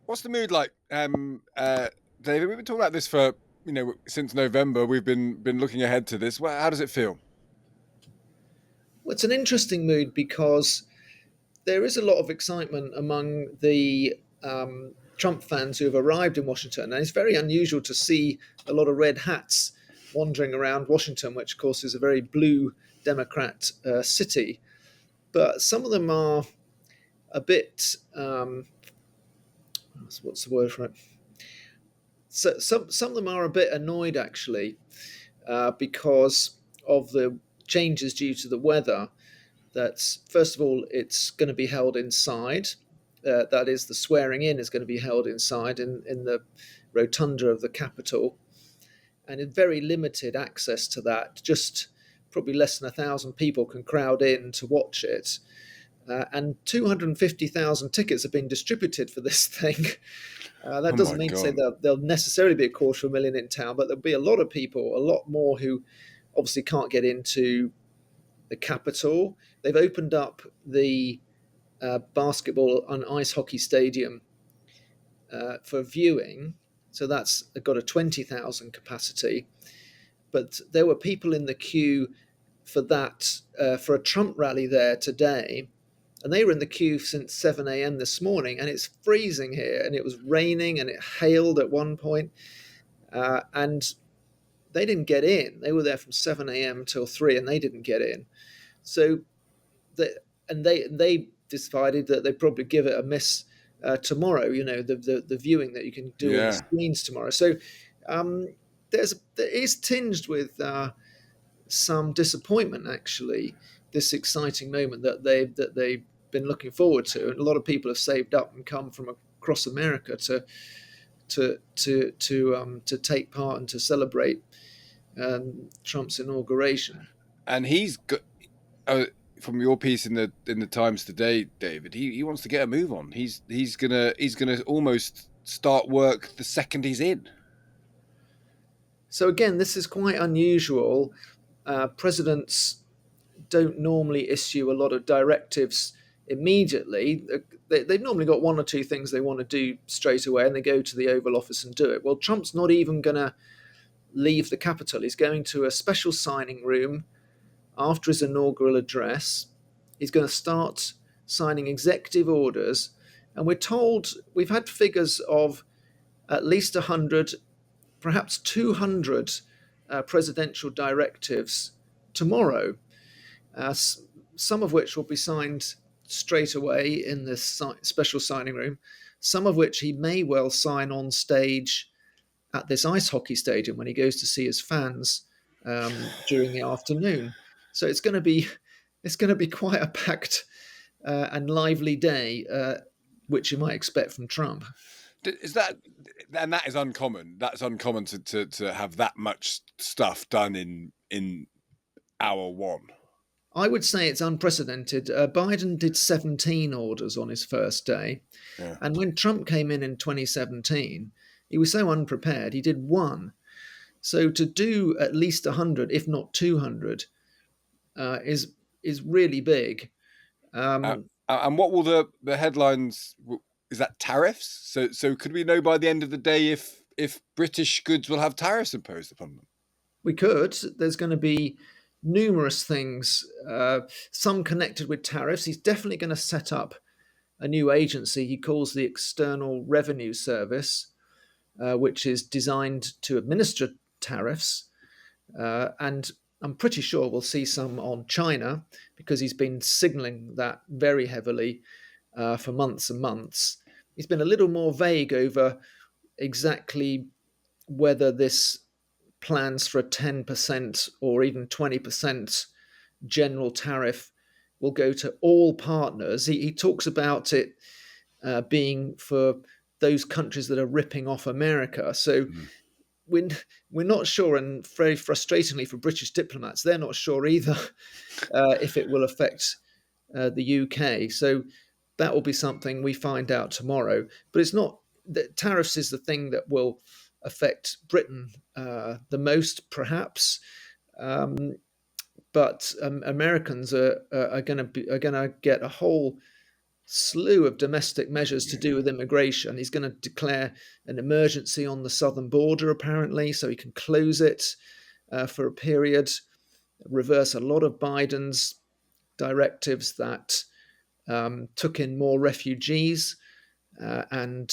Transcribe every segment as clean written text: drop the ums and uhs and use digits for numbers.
What's the mood like, David? We've been talking about this for since November. We've been looking ahead to this. How does it feel? Well, it's an interesting mood because there is a lot of excitement among the Trump fans who have arrived in Washington, and it's very unusual to see a lot of red hats wandering around Washington, which, of course, is a very blue Democrat city. But some of them are a bit, what's the word for it? So some of them are a bit annoyed actually because of the changes due to the weather. That's first of all, it's going to be held inside. That is, the swearing in is going to be held inside in the rotunda of the Capitol, and in very limited access to that. Just probably less than 1,000 people can crowd in to watch it. And 250,000 tickets have been distributed for this thing. That Oh doesn't my mean to say god! that there'll necessarily be 250,000 in town, but there'll be a lot of people, a lot more who obviously can't get into the Capitol. They've opened up the basketball and ice hockey stadium for viewing, so that's got a 20,000 capacity. But there were people in the queue for that for a Trump rally there today, and they were in the queue since 7 a.m. this morning, and it's freezing here, and it was raining, and it hailed at one point, and they didn't get in. They were there from 7 a.m. till 3, and they didn't get in. So, they decided that they'd probably give it a miss tomorrow. You know, the viewing that you can do on the Yeah, screens tomorrow. So, um, there is tinged with some disappointment actually. This exciting moment that they've been looking forward to, and a lot of people have saved up and come from across America to take part and to celebrate Trump's inauguration. and he's got. Uh, from your piece in the Times today, David, he wants to get a move on. He's gonna almost start work the second he's in. So again, this is quite unusual. Presidents don't normally issue a lot of directives immediately. They've normally got one or two things they want to do straight away, and they go to the Oval Office and do it. Well, Trump's not even going to leave the Capitol. He's going to a special signing room after his inaugural address. He's going to start signing executive orders, and we're told we've had figures of at least 100, perhaps 200 presidential directives tomorrow, uh, some of which will be signed straight away in this special signing room, some of which he may well sign on stage at this ice hockey stadium when he goes to see his fans during the afternoon. So it's going to be quite a packed and lively day, which you might expect from Trump. Is that and that is uncommon. That's uncommon to have that much stuff done in hour one. I would say it's unprecedented. Biden did 17 orders on his first day. Yeah. And when Trump came in 2017, he was so unprepared, he did one. So to do at least 100, if not 200, is really big. Uh, Um, and what will the headlines? Is that tariffs? So could we know by the end of the day if British goods will have tariffs imposed upon them? we could. There's going to be numerous things, some connected with tariffs. He's definitely going to set up a new agency he calls the External Revenue Service, which is designed to administer tariffs. And I'm pretty sure we'll see some on China because he's been signaling that very heavily for months and months. He's been a little more vague over exactly whether this plans for a 10% or even 20% general tariff will go to all partners. He talks about it being for those countries that are ripping off America. So Mm. we're, we're not sure, and very frustratingly for British diplomats, they're not sure either if it will affect the UK. So that will be something we find out tomorrow. But it's not that tariffs is the thing that will affect Britain the most, perhaps. Um, but Americans are going to get a whole slew of domestic measures to do with immigration. He's going to declare an emergency on the southern border, apparently, so he can close it for a period, reverse a lot of Biden's directives that took in more refugees and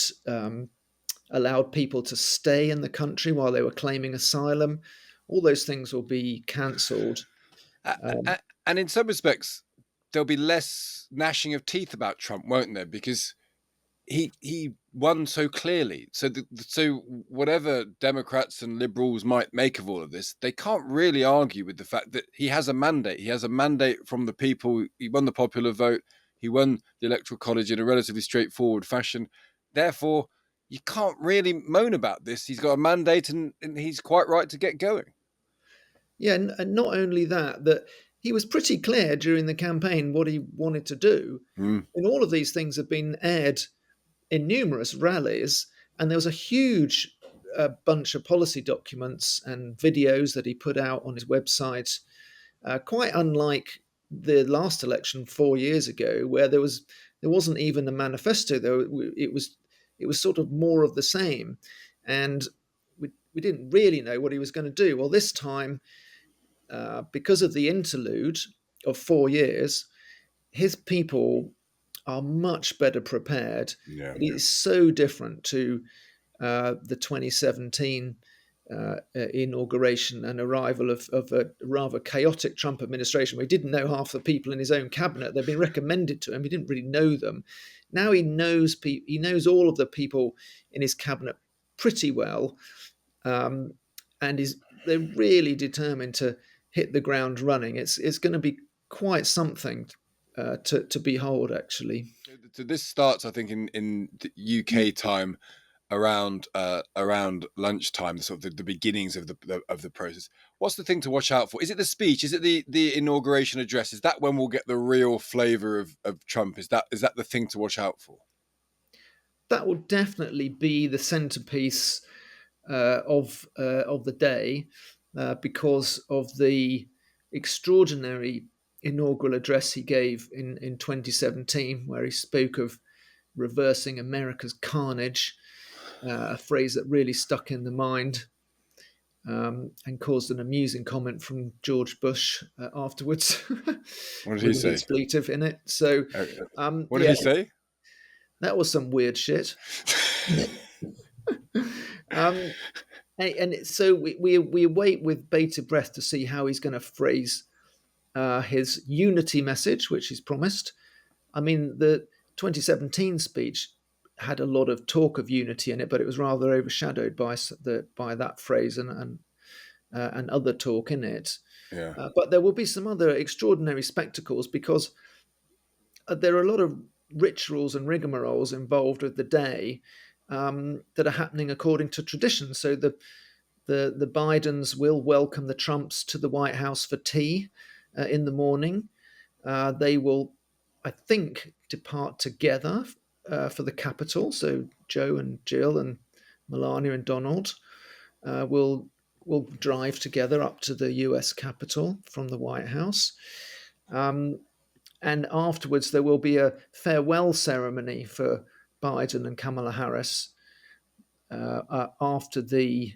allowed people to stay in the country while they were claiming asylum. All those things will be cancelled. And in some respects, there'll be less gnashing of teeth about Trump, won't there? Because he won so clearly. So whatever Democrats and liberals might make of all of this, they can't really argue with the fact that he has a mandate. He has a mandate from the people. He won the popular vote. He won the electoral college in a relatively straightforward fashion. Therefore, you can't really moan about this. He's got a mandate, and he's quite right to get going. Yeah, and not only that, that he was pretty clear during the campaign what he wanted to do. Mm. And all of these things have been aired in numerous rallies, and there was a huge bunch of policy documents and videos that he put out on his website, quite unlike the last election 4 years ago, where there wasn't even a manifesto. Though it was sort of more of the same, and we didn't really know what he was going to do. Well, this time, because of the interlude of 4 years, his people are much better prepared. Yeah. It is so different to the 2017 inauguration and arrival of a rather chaotic Trump administration, where he didn't know half the people in his own cabinet. They've been recommended to him. He didn't really know them. Now he knows he knows all of the people in his cabinet pretty well, and they're really determined to hit the ground running. It's going to be quite something to behold, actually. So this starts, I think, in the UK time around lunchtime, sort of the beginnings of the process. What's the thing to watch out for? Is it the speech? Is it the inauguration address? Is that when we'll get the real flavour of Trump? Is that the thing to watch out for? That will definitely be the centerpiece of the day, because of the extraordinary inaugural address he gave in 2017, where he spoke of reversing America's carnage, a phrase that really stuck in the mind, and caused an amusing comment from George Bush afterwards. What did he with an say? expletive in it. So, What did he say? That was some weird shit. And so we wait with bated breath to see how he's going to phrase his unity message, which he's promised. I mean, the 2017 speech had a lot of talk of unity in it, but it was rather overshadowed by that phrase and other talk in it. Yeah. But there will be some other extraordinary spectacles, because there are a lot of rituals and rigmaroles involved with the day that are happening according to tradition. So the Bidens will welcome the Trumps to the White House for tea in the morning. They will, I think, depart together for the Capitol. So Joe and Jill and Melania and Donald will drive together up to the U.S. Capitol from the White House. And afterwards, there will be a farewell ceremony for Biden and Kamala Harris after the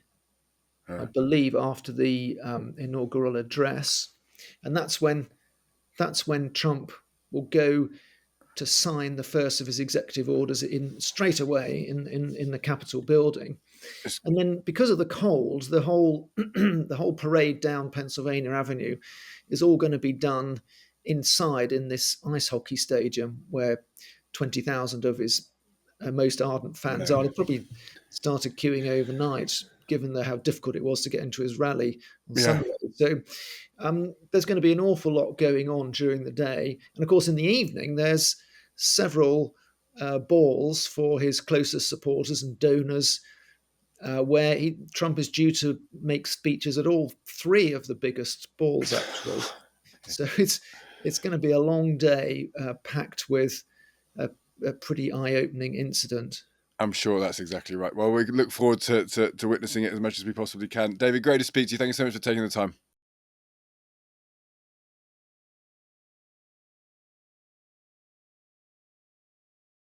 inaugural address, and that's when Trump will go to sign the first of his executive orders straight away in the Capitol building. And then, because of the cold, the whole the whole parade down Pennsylvania Avenue is all going to be done inside in this ice hockey stadium, where 20,000 of his most ardent fans are. They probably started queuing overnight, given how difficult it was to get into his rally on Sunday. So there's going to be an awful lot going on during the day. And of course, in the evening, there's several balls for his closest supporters and donors, where Trump is due to make speeches at all three of the biggest balls, actually. So it's going to be a long day, packed with a pretty eye-opening incident. I'm sure that's exactly right. Well, we look forward to witnessing it as much as we possibly can. David, great to speak to you. Thank you so much for taking the time.